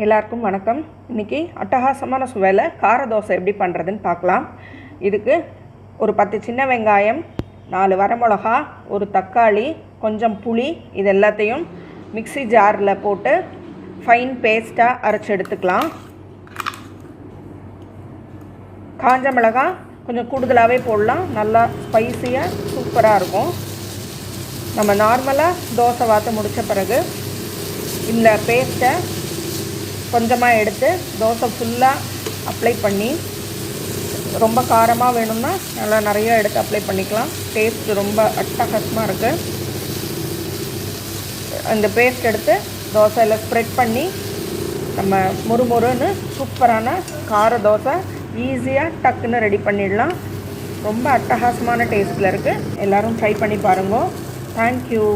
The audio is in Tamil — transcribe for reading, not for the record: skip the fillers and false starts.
எல்லாருக்கும் வணக்கம். இன்றைக்கி அட்டகாசமான சுவையில் கார தோசை எப்படி பண்ணுறதுன்னு பார்க்கலாம். இதுக்கு ஒரு 10 சின்ன வெங்காயம், 4 வரமிளகா, ஒரு தக்காளி, கொஞ்சம் புளி, இது எல்லாத்தையும் மிக்ஸி ஜாரில் போட்டு ஃபைன் பேஸ்ட்டாக அரைச்சி எடுத்துக்கலாம். காஞ்ச மிளகாய் கொஞ்சம் கூடுதலாகவே போடலாம், நல்லா ஸ்பைஸியாக சூப்பராக இருக்கும். நம்ம நார்மலாக தோசை வாத்து முடித்த பிறகு இந்த பேஸ்ட்டை கொஞ்சமாக எடுத்து தோசை ஃபுல்லாக அப்ளை பண்ணி, ரொம்ப காரமாக வேணும்னா நல்லா நிறைய எடுத்து அப்ளை பண்ணிக்கலாம். டேஸ்ட்டு ரொம்ப அட்டகாசமாக இருக்குது. அந்த பேஸ்ட் எடுத்து தோசையில் ஸ்ப்ரெட் பண்ணி நம்ம முறுமுறுன்னு சூப்பரான கார தோசை ஈஸியாக டக்குன்னு ரெடி பண்ணிடலாம். ரொம்ப அட்டகாசமான டேஸ்ட்டில் இருக்குது. எல்லோரும் ட்ரை பண்ணி பாருங்க. தேங்க்யூ.